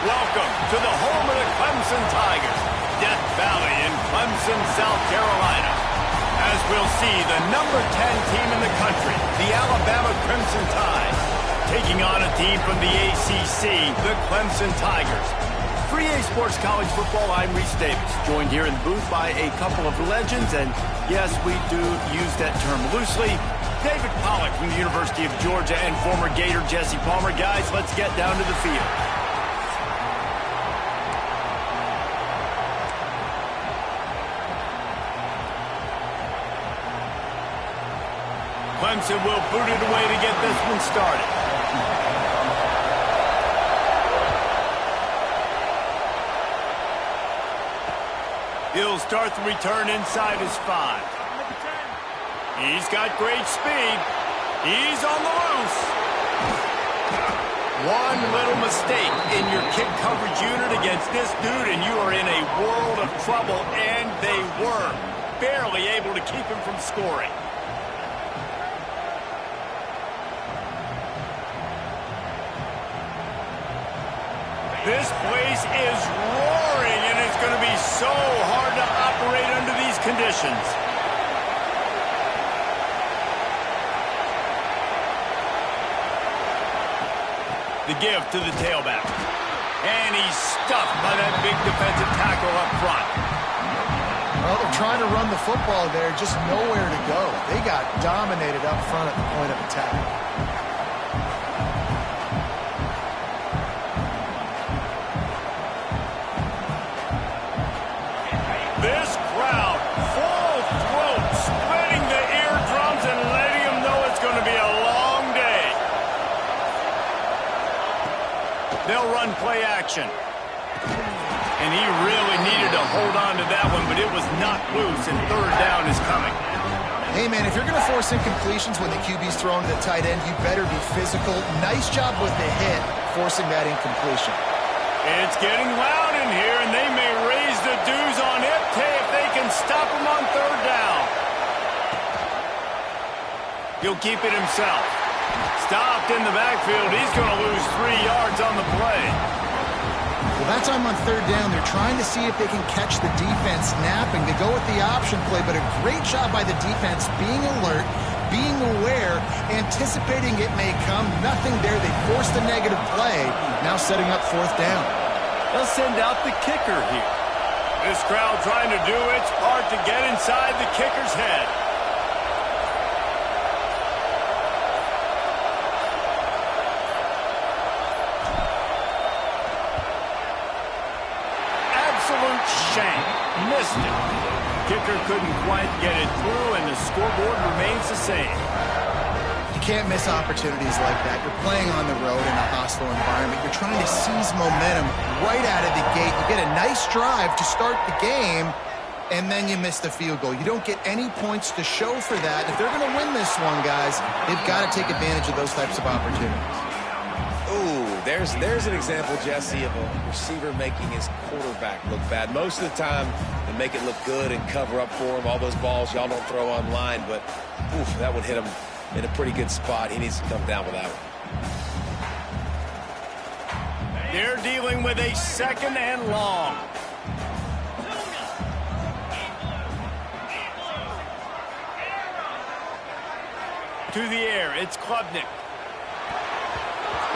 welcome to the home of the Clemson Tigers, Death Valley in Clemson, South Carolina. As we'll see, the number 10 team in the country, the Alabama Crimson Tide, taking on a team from the ACC, the Clemson Tigers. For EA Sports College Football, I'm Reese Davis, joined here in the booth by a couple of legends, and yes, we do use that term loosely. David Pollack from the University of Georgia and former Gator Jesse Palmer. Guys, let's get down to the field. Clemson will boot it away to get this one started. He'll start the return inside his 5. He's got great speed. He's on the loose. One little mistake in your kick coverage unit against this dude, and you are in a world of trouble, and they were barely able to keep him from scoring. This place is roaring, and it's going to be so hard to operate under these conditions. The give to the tailback. And he's stuffed by that big defensive tackle up front. Well, they're trying to run the football there, just nowhere to go. They got dominated up front at the point of attack. This crowd, full throat, spreading the eardrums and letting them know it's going to be a long day. They'll run play action. And he really needed to hold on to that one, but it was not loose, and third down is coming. Hey, man, if you're going to force incompletions when the QB's throwing to the tight end, you better be physical. Nice job with the hit, forcing that incompletion. It's getting loud in here, and they may raise the dues on it if they can stop him on third down. He'll keep it himself. Stopped in the backfield. He's going to lose 3 yards on the play. Well, that time on third down, they're trying to see if they can catch the defense napping. They go with the option play, but a great job by the defense being alert, being aware, anticipating it may come. Nothing there. They forced a negative play, now setting up fourth down. They'll send out the kicker here. This crowd trying to do its part to get inside the kicker's head. Absolute shame. Missed it. Kicker couldn't quite get it through, and the scoreboard remains the same. You can't miss opportunities like that. You're playing on the road in a hostile environment. You're trying to seize momentum right out of the gate. You get a nice drive to start the game, and then you miss the field goal. You don't get any points to show for that. If they're going to win this one, guys, they've got to take advantage of those types of opportunities. Ooh, there's an example, Jesse, of a receiver making his quarterback look bad. Most of the time, they make it look good and cover up for him. All those balls y'all don't throw online, but oof, that would hit him in a pretty good spot. He needs to come down with that one. They're dealing with a second and long. To the air, it's Klubnik.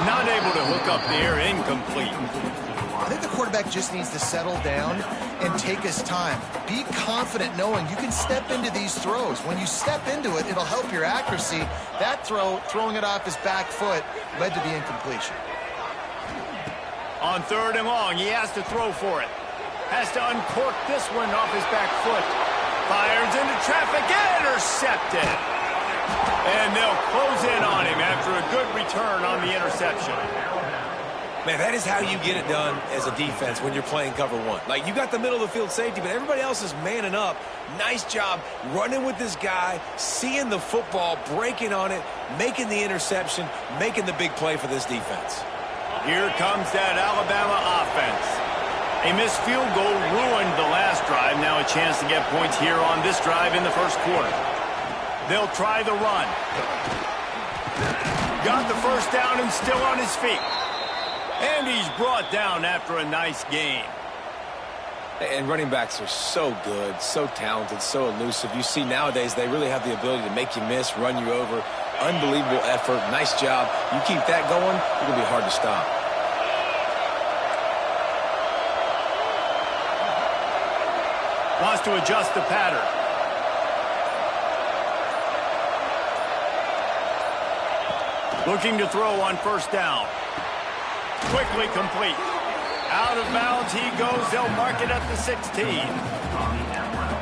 Not able to hook up the air, incomplete. I think the quarterback just needs to settle down and take his time. Be confident knowing you can step into these throws. When you step into it, it'll help your accuracy. That throw, throwing it off his back foot, led to the incompletion. On third and long, he has to throw for it. Has to uncork this one off his back foot. Fires into traffic, intercepted. And they'll close in on him after a good return on the interception. Man, that is how you get it done as a defense when you're playing cover one. Like, you got the middle of the field safety, but everybody else is manning up. Nice job running with this guy, seeing the football, breaking on it, making the interception, making the big play for this defense. Here comes that Alabama offense. A missed field goal ruined the last drive. Now a chance to get points here on this drive in the first quarter. They'll try the run. Got the first down and still on his feet. And he's brought down after a nice gain. And running backs are so good, so talented, so elusive. You see nowadays they really have the ability to make you miss, run you over. Unbelievable effort. Nice job. You keep that going, it's going to be hard to stop. Wants to adjust the pattern. Looking to throw on first down. Quickly complete. Out of bounds he goes. They'll mark it at the 16.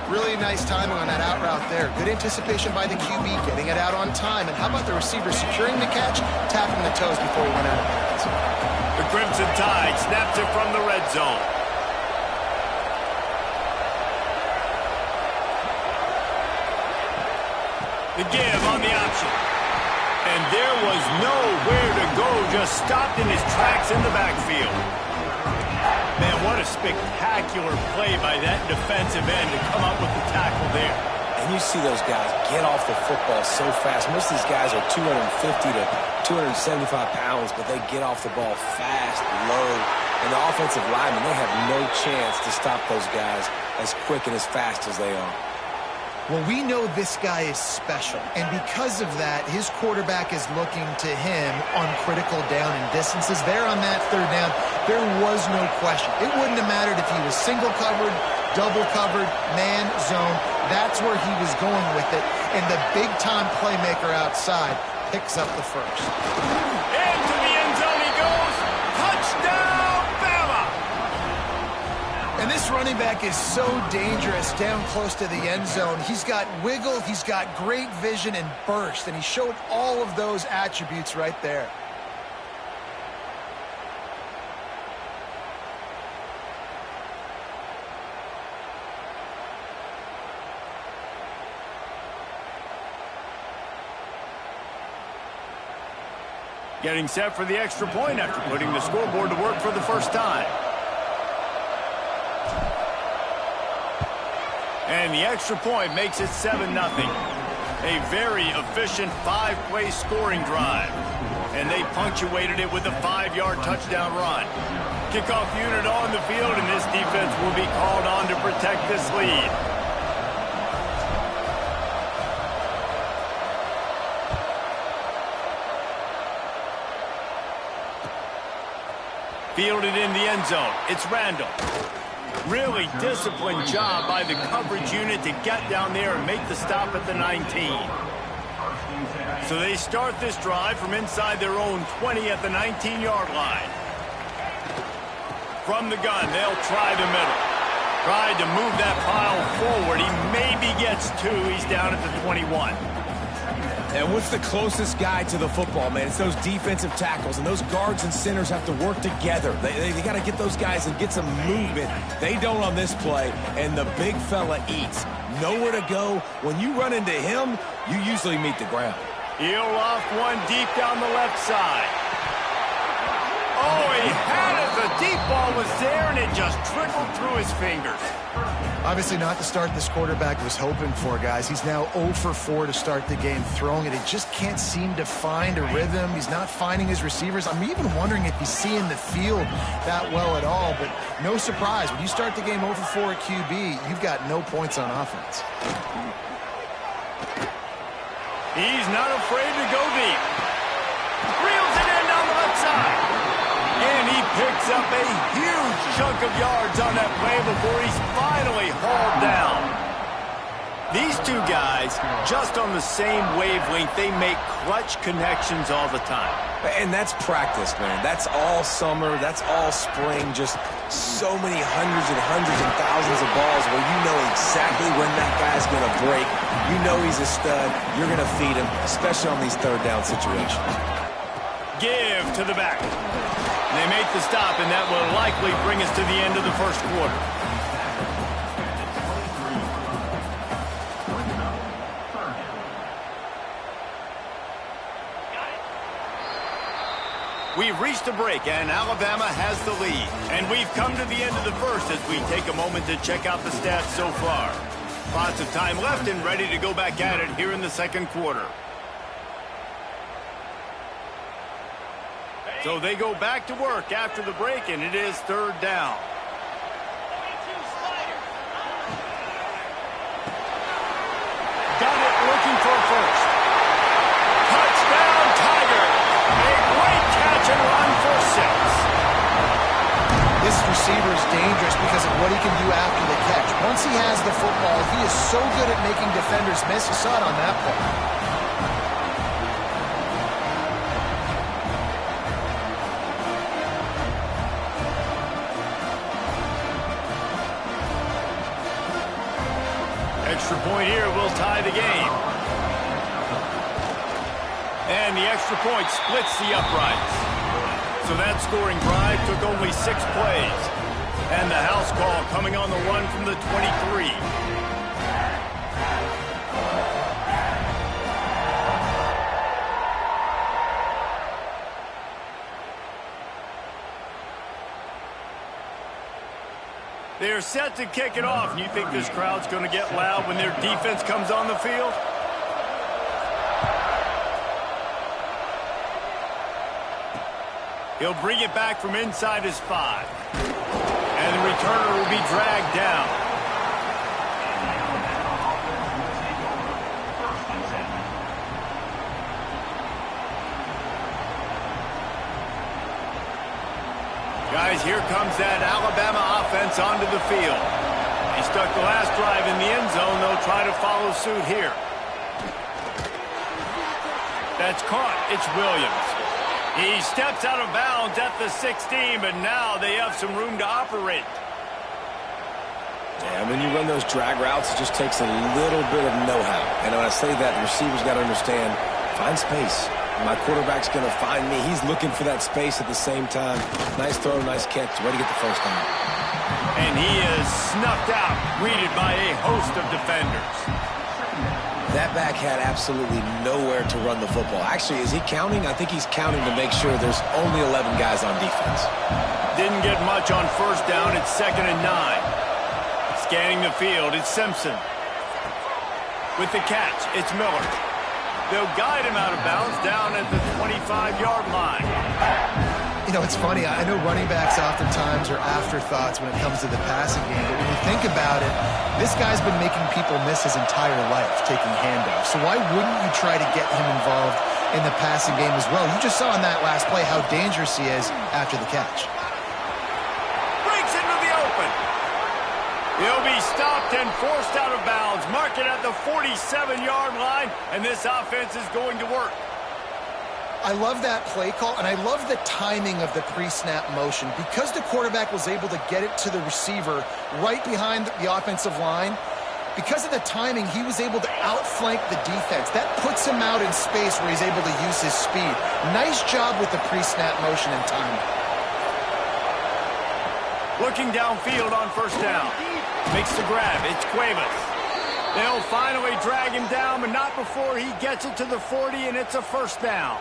Really nice timing on that out route there. Good anticipation by the QB, getting it out on time. And how about the receiver securing the catch, tapping the toes before he went out of bounds? The Crimson Tide snaps it from the red zone. The give on the option. And there was nowhere to go, just stopped in his tracks in the backfield. Man, what a spectacular play by that defensive end to come up with the tackle there. And you see those guys get off the football so fast. Most of these guys are 250 to 275 pounds, but they get off the ball fast, low. And the offensive linemen, they have no chance to stop those guys as quick and as fast as they are. Well, we know this guy is special, and because of that, his quarterback is looking to him on critical down and distances. There on that third down, there was no question. It wouldn't have mattered if he was single covered, double covered, man, zone. That's where he was going with it, and the big-time playmaker outside picks up the first. Into the end zone he goes. Touchdown, Bama! And this running back is so dangerous down close to the end zone. He's got wiggle, he's got great vision and burst, and he showed all of those attributes right there. Getting set for the extra point after putting the scoreboard to work for the first time. And the extra point makes it 7-0. A very efficient 5-play scoring drive. And they punctuated it with a 5-yard touchdown run. Kickoff unit on the field, and this defense will be called on to protect this lead. Fielded in the end zone. It's Randall. Really disciplined job by the coverage unit to get down there and make the stop at the 19. So they start this drive from inside their own 20 at the 19-yard line. From the gun, they'll try the middle. Tried to move that pile forward. He maybe gets 2. He's down at the 21. And what's the closest guy to the football, man? It's those defensive tackles, and those guards and centers have to work together. They got to get those guys and get some movement. They don't on this play, and the big fella eats. Nowhere to go. When you run into him, you usually meet the ground. He'll off one deep down the left side. Oh, he had it. The deep ball was there, and it just trickled through his fingers. Obviously not the start this quarterback was hoping for, guys. He's now 0 for 4 to start the game throwing it. He just can't seem to find a rhythm. He's not finding his receivers. I'm even wondering if he's seeing the field that well at all, but no surprise. When you start the game 0 for 4 at QB, you've got no points on offense. He's not afraid to go deep. Reels it in down the left side. And he picks up a huge chunk of yards on that play before he's finally hauled down. These two guys, just on the same wavelength, they make clutch connections all the time. And that's practice, man. That's all summer. That's all spring. Just so many hundreds and thousands of balls where you know exactly when that guy's going to break. You know he's a stud. You're going to feed him, especially on these third down situations. Give to the back. They make the stop, and that will likely bring us to the end of the first quarter. We've reached a break, and Alabama has the lead. And we've come to the end of the first as we take a moment to check out the stats so far. Lots of time left and ready to go back at it here in the second quarter. So they go back to work after the break, and it is third down. Got it, looking for a first. Touchdown, Tiger. A great catch and run for 6. This receiver is dangerous because of what he can do after the catch. Once he has the football, he is so good at making defenders miss. You saw it on that play. Extra point here will tie the game. And the extra point splits the uprights. So that scoring drive took only 6 plays. And the house call coming on the run from the 23. They're set to kick it off. And you think this crowd's going to get loud when their defense comes on the field? He'll bring it back from inside his 5. And the returner will be dragged down. Guys, here comes that Alabama offense onto the field. He stuck the last drive in the end zone. They'll try to follow suit here. That's caught. It's Williams. He steps out of bounds at the 16, but now they have some room to operate. Yeah, when you run those drag routes, it just takes a little bit of know-how. And when I say that, the receiver's got to understand, find space. My quarterback's going to find me. He's looking for that space at the same time. Nice throw, nice catch. Ready to get the first down. And he is snuffed out, greeted by a host of defenders. That back had absolutely nowhere to run the football. Actually, is he counting? I think he's counting to make sure there's only 11 guys on defense. Didn't get much on first down. It's 2nd and 9. Scanning the field, it's Simpson. With the catch, it's Miller. They'll guide him out of bounds down at the 25-yard line. You know, it's funny. I know running backs oftentimes are afterthoughts when it comes to the passing game. But when you think about it, this guy's been making people miss his entire life taking handoffs. So why wouldn't you try to get him involved in the passing game as well? You just saw in that last play how dangerous he is after the catch. Breaks into the open. He'll be stopped and forced out of bounds. Mark it at the 47-yard line, and this offense is going to work. I love that play call, and I love the timing of the pre-snap motion. Because the quarterback was able to get it to the receiver right behind the offensive line, because of the timing, he was able to outflank the defense. That puts him out in space where he's able to use his speed. Nice job with the pre-snap motion and timing. Looking downfield on first down. Makes the grab. It's Cuevas. They'll finally drag him down, but not before he gets it to the 40, and it's a first down.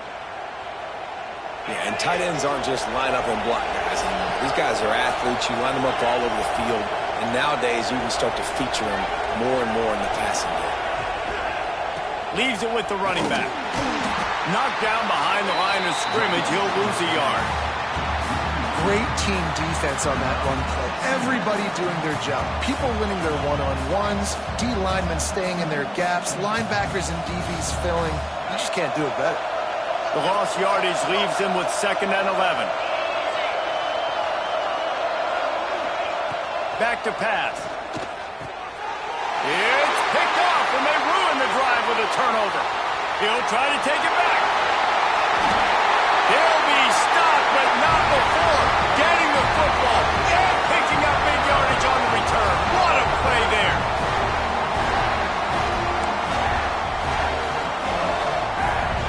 Yeah, and tight ends aren't just line up and block guys anymore. These guys are athletes. You line them up all over the field. And nowadays, you can start to feature them more and more in the passing game. Leaves it with the running back. Knocked down behind the line of scrimmage. He'll lose a yard. Great team defense on that run play. Everybody doing their job. People winning their one-on-ones. D linemen staying in their gaps. Linebackers and DBs filling. You just can't do it better. The lost yardage leaves him with 2nd and 11. Back to pass. It's picked off, and they ruin the drive with a turnover. He'll try to take it back. He'll be stopped, but not before getting the football and picking up big yardage on the return. What a play there.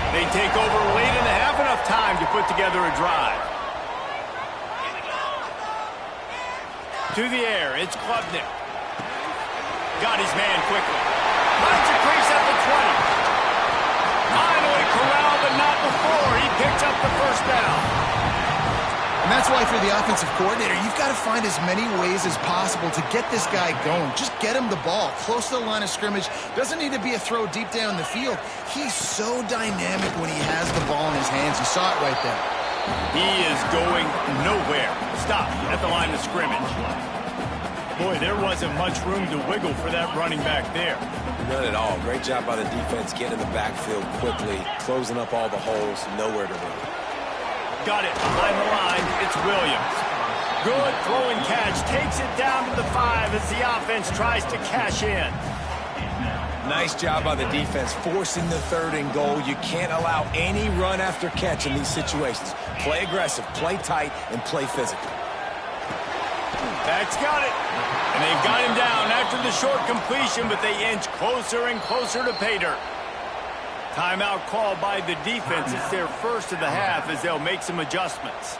They take over late in the half, enough time to put together a drive. To the air, it's Klubnik. Got his man quickly. Finds a crease at the 20. Finally corralled, but not before. He picks up the first down. And that's why for the offensive coordinator, you've got to find as many ways as possible to get this guy going. Just get him the ball close to the line of scrimmage. Doesn't need to be a throw deep down the field. He's so dynamic when he has the ball in his hands. You saw it right there. He is going nowhere. Stop at the line of scrimmage. Boy, there wasn't much room to wiggle for that running back there. None at all. Great job by the defense getting in the backfield quickly, closing up all the holes, nowhere to run. Got it behind the line. It's Williams. Good throw and catch. Takes it down to the 5 as the offense tries to cash in. Nice job by the defense forcing the 3rd and goal. You can't allow any run after catch in these situations. Play aggressive, play tight, and play physical. That's got it. And they've got him down after the short completion, but they inch closer and closer to pay dirt. Timeout called by the defense. It's their first of the half as they'll make some adjustments.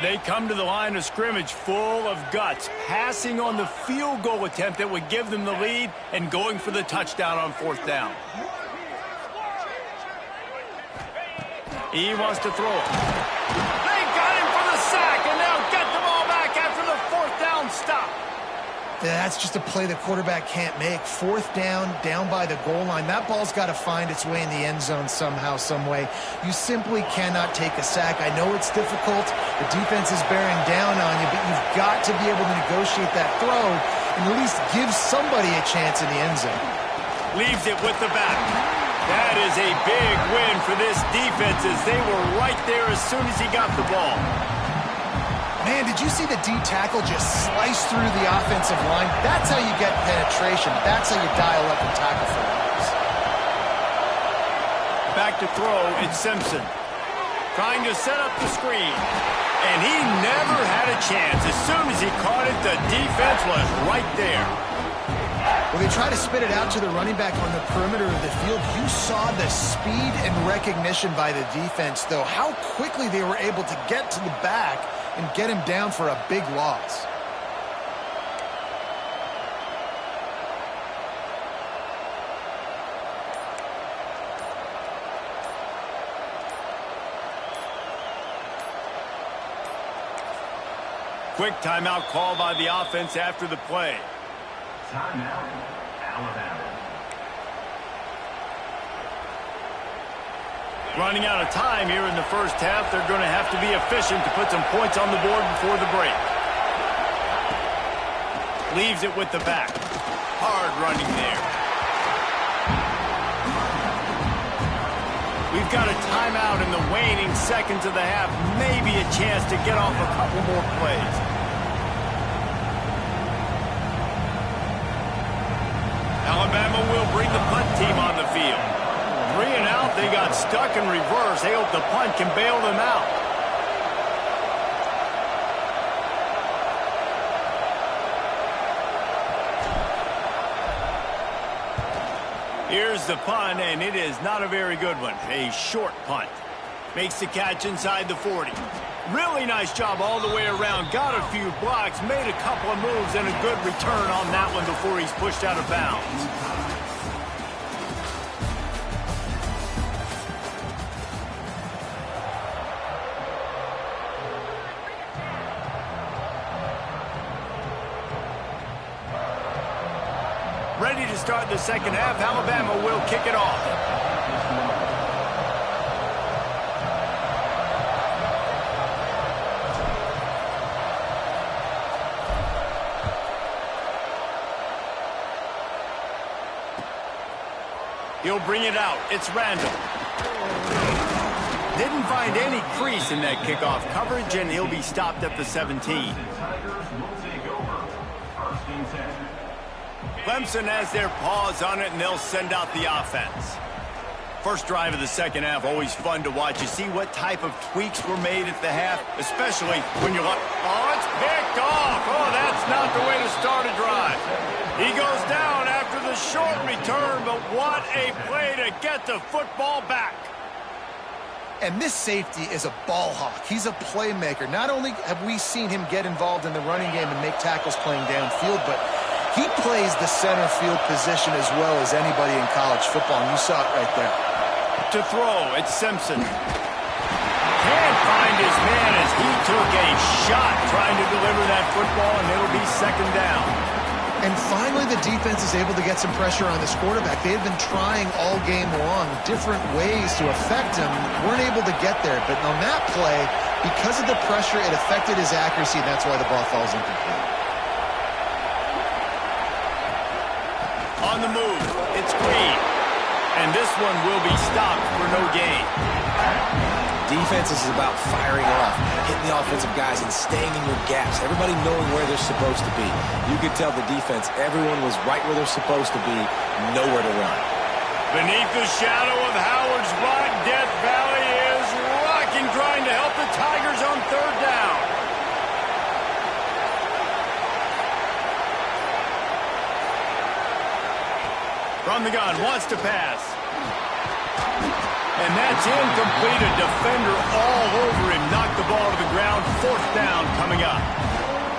They come to the line of scrimmage full of guts, passing on the field goal attempt that would give them the lead and going for the touchdown on 4th down. He wants to throw it. They got him for the sack, and they'll get the ball back after the 4th down stop. That's just a play the quarterback can't make. 4th down by the goal line. That ball's got to find its way in the end zone somehow, some way. You simply cannot take a sack. I know it's difficult. The defense is bearing down on you, but you've got to be able to negotiate that throw and at least give somebody a chance in the end zone. Leaves it with the back. That is a big win for this defense as they were right there as soon as he got the ball. Man, did you see the D tackle just slice through the offensive line? That's how you get penetration. That's how you dial up and tackle for loss. Back to throw, it's Simpson. Trying to set up the screen. And he never had a chance. As soon as he caught it, the defense was right there. Well, they try to spit it out to the running back on the perimeter of the field. You saw the speed and recognition by the defense, though. How quickly they were able to get to the back and get him down for a big loss. Quick timeout call by the offense after the play. Timeout, Alabama. Running out of time here in the first half. They're going to have to be efficient to put some points on the board before the break. Leaves it with the back. Hard running there. We've got a timeout in the waning seconds of the half. Maybe a chance to get off a couple more plays. Alabama will bring the punt team on the field. 3 and out, they got stuck in reverse. They hope the punt can bail them out. Here's the punt, and it is not a very good one. A short punt. Makes the catch inside the 40. Really nice job all the way around. Got a few blocks, made a couple of moves, and a good return on that one before he's pushed out of bounds. Ready to start the second half. Alabama will kick it off. He'll bring it out. It's Randall. Didn't find any crease in that kickoff coverage, and he'll be stopped at the 17. Clemson has their paws on it, and they'll send out the offense. First drive of the second half, always fun to watch. You see what type of tweaks were made at the half, especially when you're like, oh, it's picked off. Oh, that's not the way to start a drive. He goes down after the short return, but what a play to get the football back. And this safety is a ball hawk. He's a playmaker. Not only have we seen him get involved in the running game and make tackles playing downfield, but he plays the center field position as well as anybody in college football, and you saw it right there. To throw, it's Simpson. Can't find his man as he took a shot trying to deliver that football, and it'll be second down. And finally, the defense is able to get some pressure on this quarterback. They had been trying all game long different ways to affect him. Weren't able to get there. But on that play, because of the pressure, it affected his accuracy, and that's why the ball falls incomplete. On the move, it's Green. And this one will be stopped for no gain. Defense is about firing off, hitting the offensive guys, and staying in your gaps. Everybody knowing where they're supposed to be. You could tell the defense, everyone was right where they're supposed to be, nowhere to run. Beneath the shadow of Howard's rock, Death Valley is rocking, trying to help the Tigers on third down. From the gun, wants to pass. And that's incomplete. A defender all over him. Knocked the ball to the ground. Fourth down coming up.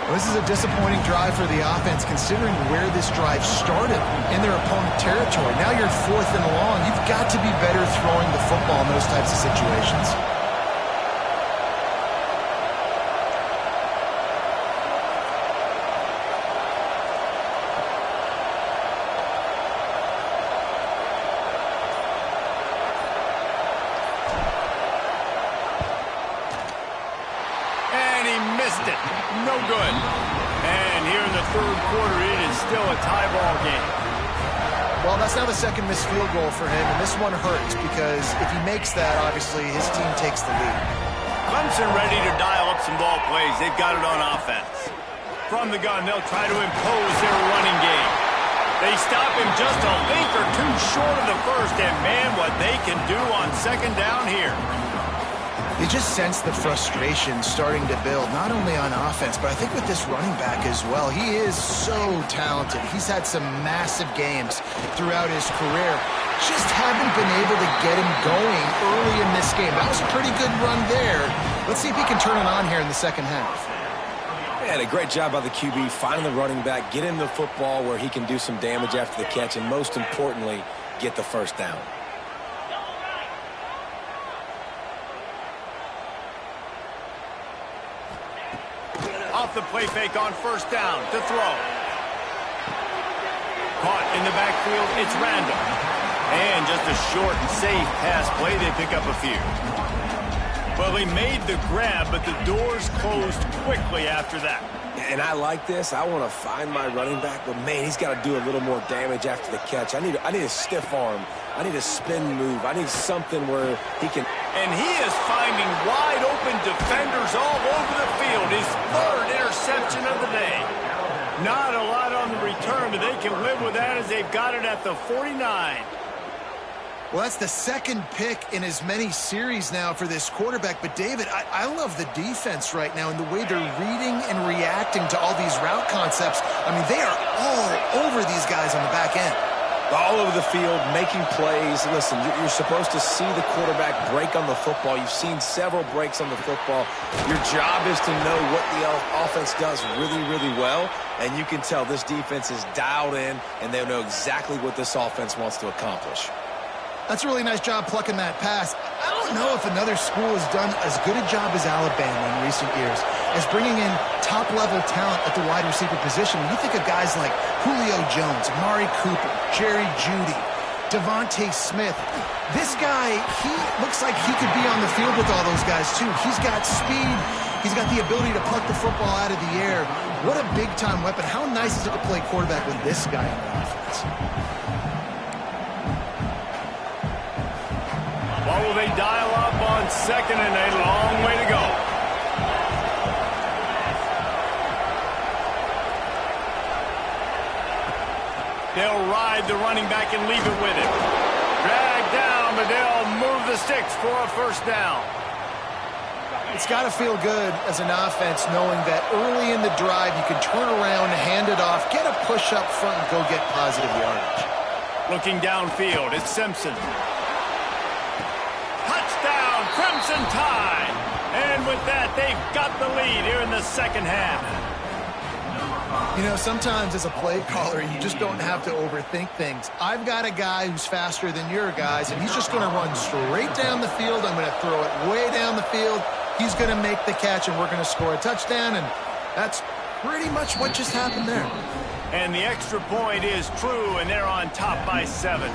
Well, this is a disappointing drive for the offense, considering where this drive started in their opponent territory. Now you're fourth and long. You've got to be better throwing the football in those types of situations. No good. And here in the third quarter, it is still a tie ball game. Well, that's now the second missed field goal for him, and this one hurts because if he makes that, obviously his team takes the lead. Clemson ready to dial up some ball plays. They've got it on offense. From the gun, they'll try to impose their running game. They stop him just a link or two short of the first, and man, what they can do on second down here. You just sense the frustration starting to build, not only on offense, but I think with this running back as well. He is so talented. He's had some massive games throughout his career. Just haven't been able to get him going early in this game. That was a pretty good run there. Let's see if he can turn it on here in the second half. Man, a great job by the QB, finding the running back, get him the football where he can do some damage after the catch, and most importantly, get the first down. Off the play fake on first down to throw. Caught in the backfield, it's Randall. And just a short and safe pass play, they pick up a few. Well, he made the grab, but the doors closed quickly after that. And I like this. I want to find my running back, but man, he's got to do a little more damage after the catch. I need a stiff arm. I need a spin move. I need something where he can. And he is finding wide open defenders all over the field. His third interception of the day. Not a lot on the return, but they can live with that as they've got it at the 49. Well, that's the second pick in as many series now for this quarterback. But, David, I love the defense right now and the way they're reading and reacting to all these route concepts. I mean, they are all over these guys on the back end. All over the field, making plays. Listen, you're supposed to see the quarterback break on the football. You've seen several breaks on the football. Your job is to know what the offense does really, really well. And you can tell this defense is dialed in, and they know exactly what this offense wants to accomplish. That's a really nice job plucking that pass. I don't know if another school has done as good a job as Alabama in recent years as bringing in top-level talent at the wide receiver position. When you think of guys like Julio Jones, Amari Cooper, Jerry Jeudy, Devontae Smith, this guy, he looks like he could be on the field with all those guys, too. He's got speed. He's got the ability to pluck the football out of the air. What a big-time weapon. How nice is it to play quarterback with this guy in the offense? What will they dial up on second and a long way to go? They'll ride the running back and leave it with him. Drag down, but they'll move the sticks for a first down. It's got to feel good as an offense knowing that early in the drive you can turn around, hand it off, get a push up front, and go get positive yardage. Looking downfield, it's Simpson. Touchdown, Crimson Tide. And with that, they've got the lead here in the second half. You know, sometimes as a play caller, you just don't have to overthink things. I've got a guy who's faster than your guys, and he's just going to run straight down the field. I'm going to throw it way down the field. He's going to make the catch, and we're going to score a touchdown, and that's pretty much what just happened there. And the extra point is true, and they're on top by 7.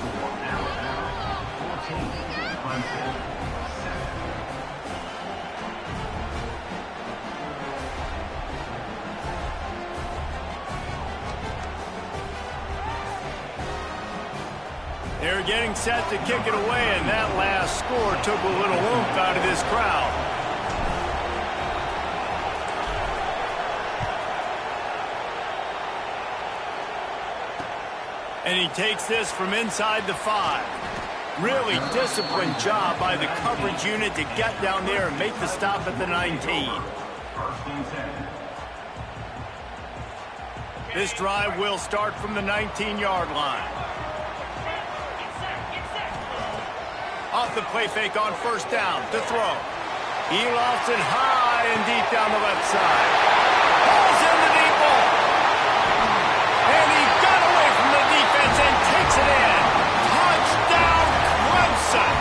They're getting set to kick it away, and that last score took a little oomph out of this crowd. And he takes this from inside the 5. Really disciplined job by the coverage unit to get down there and make the stop at the 19. This drive will start from the 19-yard line. Off the play fake on first down to throw. He lofts it high and deep down the left side. Ball's in the deep ball. And he got away from the defense and takes it in. Touchdown, Clemson.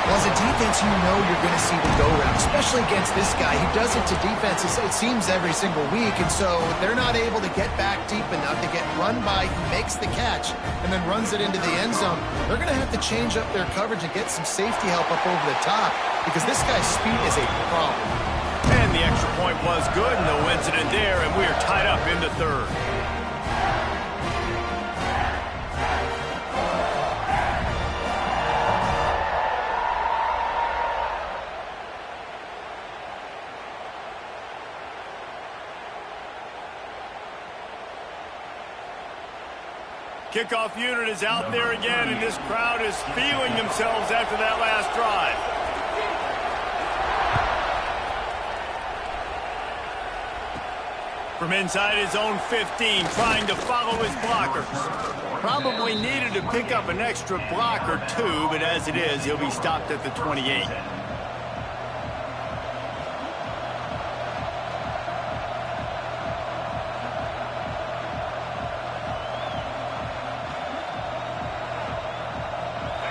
Well, as a defense, you know you're going to see the go-round, especially against this guy. He does it to defenses, it seems, every single week, and so they're not able to get back deep enough to get run by. He makes the catch and then runs it into the end zone. They're going to have to change up their coverage and get some safety help up over the top because this guy's speed is a problem. And the extra point was good, no incident there, and we are tied up in the 3rd. Kickoff unit is out there again, and this crowd is feeling themselves after that last drive. From inside his own 15, trying to follow his blockers. Probably needed to pick up an extra block or two, but as it is, he'll be stopped at the 28.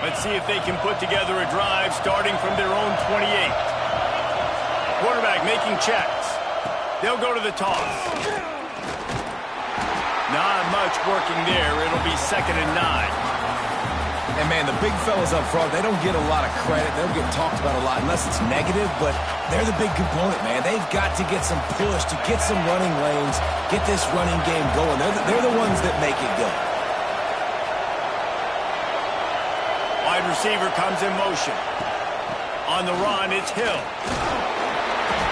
Let's see if they can put together a drive starting from their own 28. Quarterback making checks. They'll go to the toss. Not much working there. It'll be 2nd and 9. And, man, the big fellas up front, they don't get a lot of credit. They don't get talked about a lot unless it's negative, but they're the big component, man. They've got to get some push, to get some running lanes, get this running game going. They're the ones that make it go. Wide receiver comes in motion. On the run, it's Hill.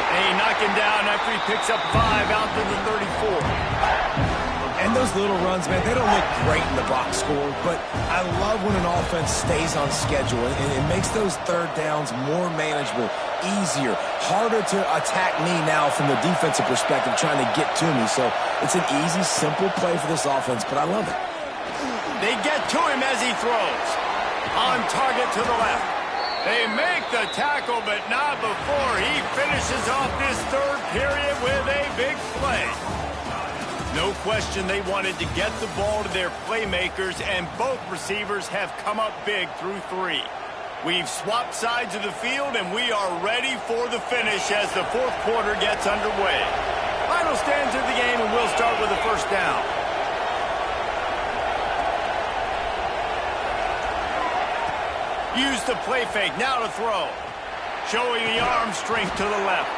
And he knocked him down after he picks up 5 out to the 34. And those little runs, man, they don't look great in the box score, but I love when an offense stays on schedule, and it makes those 3rd downs more manageable, easier, harder to attack me now from the defensive perspective trying to get to me. So it's an easy, simple play for this offense, but I love it. They get to him as he throws. On target to the left. They make the tackle, but not before he finishes off this 3rd period with a big play. No question they wanted to get the ball to their playmakers, and both receivers have come up big through 3. We've swapped sides of the field, and we are ready for the finish as the 4th quarter gets underway. Final stands of the game, and we'll start with a first down. Use the play fake, now to throw. Showing the arm strength to the left.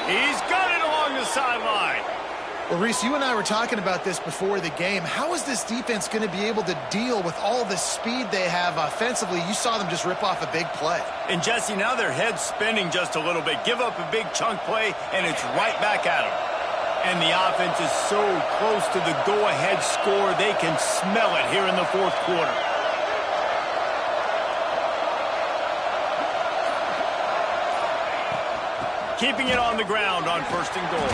He's got it along the sideline. Well, Reese, you and I were talking about this before the game. How is this defense going to be able to deal with all the speed they have offensively? You saw them just rip off a big play. And, Jesse, now their head's spinning just a little bit. Give up a big chunk play, and it's right back at them. And the offense is so close to the go-ahead score, they can smell it here in the 4th quarter. Keeping it on the ground on 1st and goal.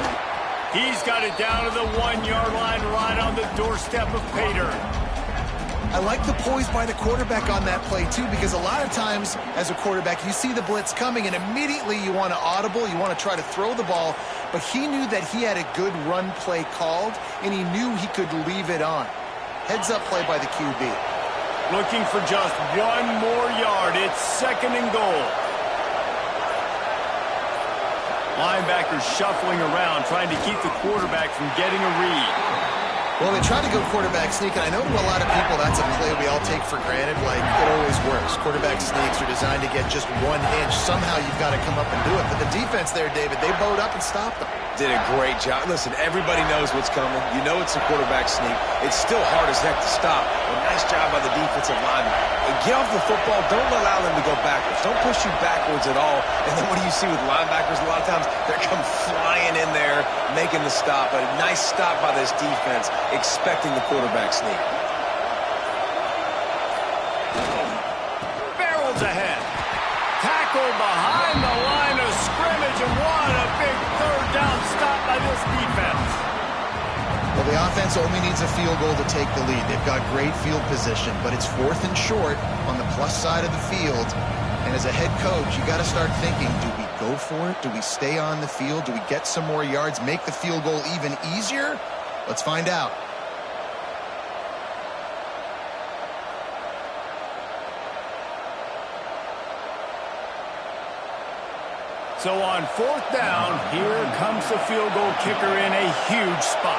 He's got it down to the 1-yard line right on the doorstep of Pater. I like the poise by the quarterback on that play, too, because a lot of times as a quarterback, you see the blitz coming, and immediately you want to audible, you want to try to throw the ball, but he knew that he had a good run play called, and he knew he could leave it on. Heads-up play by the QB. Looking for just 1 more yard. It's 2nd and goal. Linebackers shuffling around, trying to keep the quarterback from getting a read. Well, they tried to go quarterback sneak, and I know to a lot of people that's a play we all take for granted. Like, it always works. Quarterback sneaks are designed to get just 1 inch. Somehow you've got to come up and do it. But the defense there, David, they bowed up and stopped them. Did a great job. Listen, everybody knows what's coming. You know it's a quarterback sneak. It's still hard as heck to stop. But nice job by the defensive lineman. And get off the football. Don't allow them to go backwards. Don't push you backwards at all. And then what do you see with linebackers a lot of times? They come flying in there, making the stop. A nice stop by this defense, expecting the quarterback sneak. Barrels ahead. Tackle behind the line of scrimmage, and what a big third down stop by this defense. Well, the offense only needs a field goal to take the lead. They've got great field position, but it's 4th and short on the plus side of the field. And as a head coach, you got to start thinking, do we go for it? Do we stay on the field? Do we get some more yards, make the field goal even easier? Let's find out. So on 4th down, here comes the field goal kicker in a huge spot.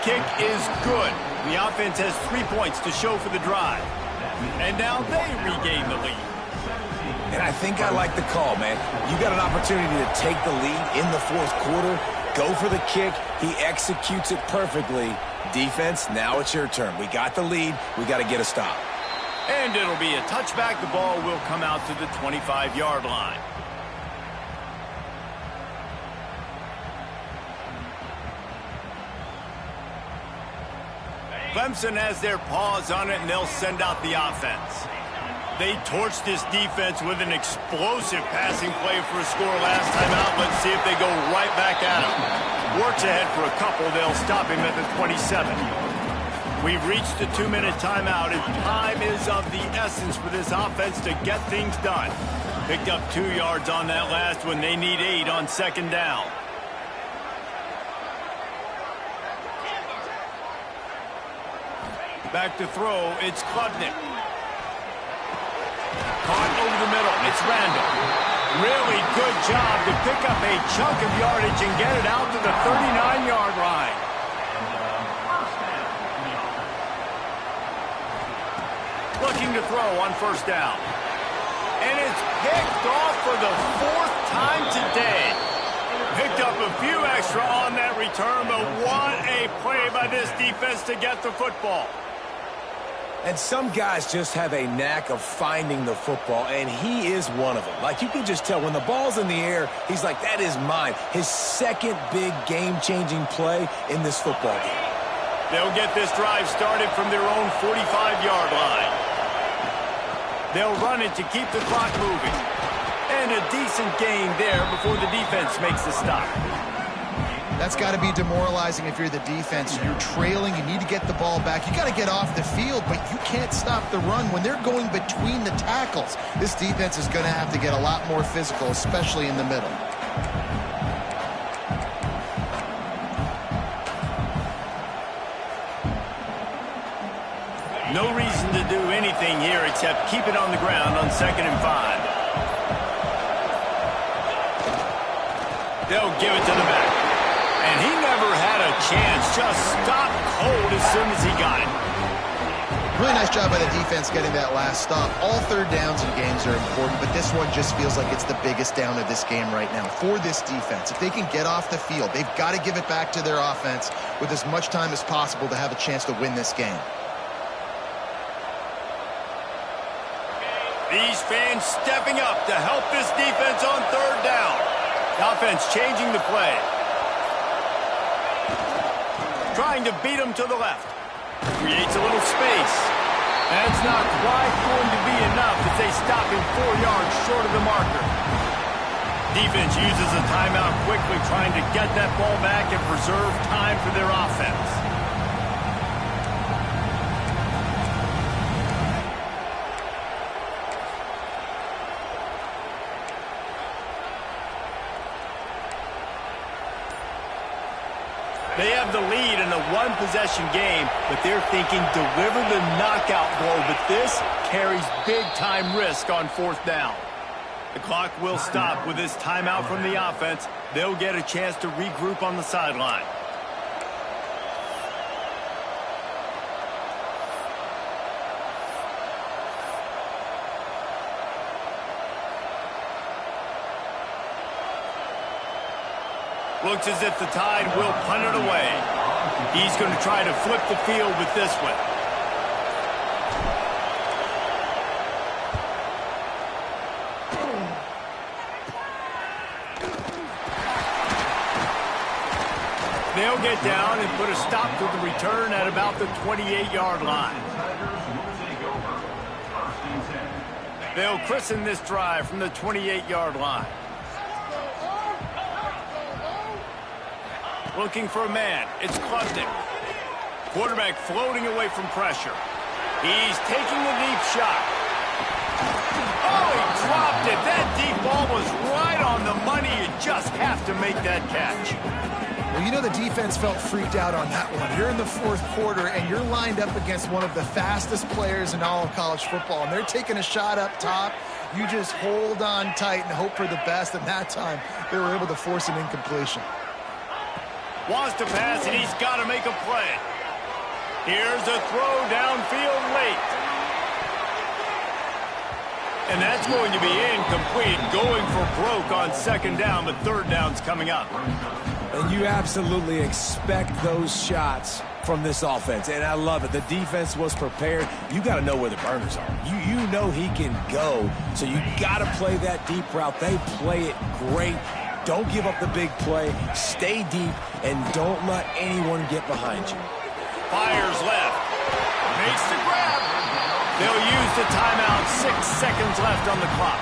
Kick is good. The offense has 3 points to show for the drive. And now they regain the lead. And I think I like the call, man. You got an opportunity to take the lead in the 4th quarter. Go for the kick. He executes it perfectly. Defense, now it's your turn. We got the lead. We got to get a stop. And it'll be a touchback. The ball will come out to the 25-yard line. Clemson has their paws on it, and they'll send out the offense. They torched this defense with an explosive passing play for a score last time out. Let's see if they go right back at him. Works ahead for a couple. They'll stop him at the 27. We've reached the 2-minute timeout, and time is of the essence for this offense to get things done. Picked up 2 yards on that last one. They need 8 on 2nd down. Back to throw, it's Klubnik. Caught over the middle, it's Randall. Really good job to pick up a chunk of yardage and get it out to the 39-yard line. Looking to throw on 1st down. And it's picked off for the 4th time today. Picked up a few extra on that return, but what a play by this defense to get the football. And some guys just have a knack of finding the football, and he is one of them. Like, you can just tell when the ball's in the air, he's like, that is mine. His 2nd big game-changing play in this football game. They'll get this drive started from their own 45-yard line. They'll run it to keep the clock moving. And a decent gain there before the defense makes the stop. That's got to be demoralizing if you're the defense. You're trailing. You need to get the ball back. You got to get off the field, but you can't stop the run when they're going between the tackles. This defense is going to have to get a lot more physical, especially in the middle. No reason to do anything here except keep it on the ground on 2nd and 5. They'll give it to the back. And he never had a chance. Just stopped cold as soon as he got it. Really nice job by the defense getting that last stop. All 3rd downs in games are important, but this one just feels like it's the biggest down of this game right now for this defense. If they can get off the field, they've got to give it back to their offense with as much time as possible to have a chance to win this game. These fans stepping up to help this defense on 3rd down. The offense changing the play. Trying to beat him to the left. Creates a little space. That's not quite going to be enough as they stop him 4 yards short of the marker. Defense uses a timeout quickly, trying to get that ball back and preserve time for their offense. They have the lead in a 1-possession game, but they're thinking deliver the knockout blow, but this carries big-time risk on 4th down. The clock will stop with this timeout from the offense. They'll get a chance to regroup on the sideline. Looks as if the Tide will punt it away. He's going to try to flip the field with this one. They'll get down and put a stop to the return at about the 28-yard line. They'll christen this drive from the 28-yard line. Looking for a man. It's Clubden. Quarterback floating away from pressure. He's taking the deep shot. Oh, he dropped it. That deep ball was right on the money. You just have to make that catch. Well, you know the defense felt freaked out on that one. You're in the fourth quarter, and you're lined up against one of the fastest players in all of college football, and they're taking a shot up top. You just hold on tight and hope for the best, and that time they were able to force an incompletion. Wants to pass, and he's got to make a play. Here's a throw downfield late. And that's going to be incomplete, going for broke on second down, but third down's coming up. And you absolutely expect those shots from this offense, and I love it. The defense was prepared. You got to know where the burners are. You know he can go, so you got to play that deep route. They play it great. Don't give up the big play. Stay deep, and don't let anyone get behind you. Fires left. Makes the grab. They'll use the timeout. 6 seconds left on the clock.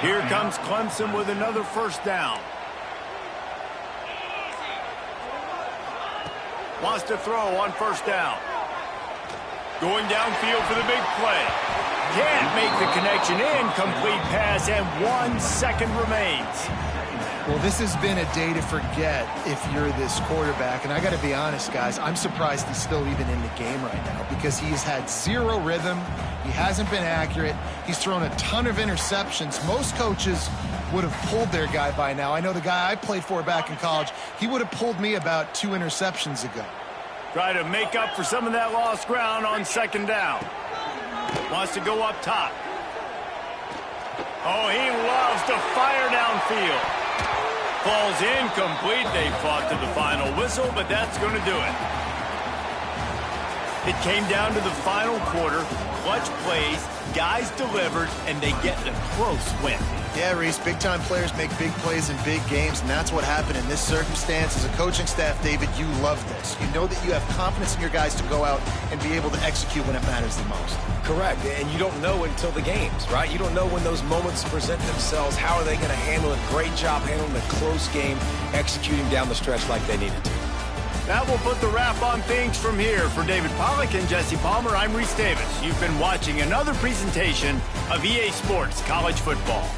Here comes Clemson with another first down. Wants to throw on first down. Going downfield for the big play. Can't make the connection. Incomplete pass, and 1 second remains. Well, this has been a day to forget if you're this quarterback. And I got to be honest, guys, I'm surprised he's still even in the game right now because he's had zero rhythm. He hasn't been accurate. He's thrown a ton of interceptions. Most coaches would have pulled their guy by now. I know the guy I played for back in college, he would have pulled me about 2 interceptions ago. Try to make up for some of that lost ground on second down. Wants to go up top. Oh, he loves to fire downfield. Falls incomplete. They fought to the final whistle, but that's going to do it. It came down to the final quarter. Clutch plays, guys delivered, and they get a close win. Yeah, Reese, big-time players make big plays in big games, and that's what happened in this circumstance. As a coaching staff, David, you love this. You know that you have confidence in your guys to go out and be able to execute when it matters the most. Correct, and you don't know until the games, right? You don't know when those moments present themselves. How are they going to handle it? Great job handling the close game, executing down the stretch like they needed to. That will put the wrap on things from here. For David Pollack and Jesse Palmer, I'm Reese Davis. You've been watching another presentation of EA Sports College Football.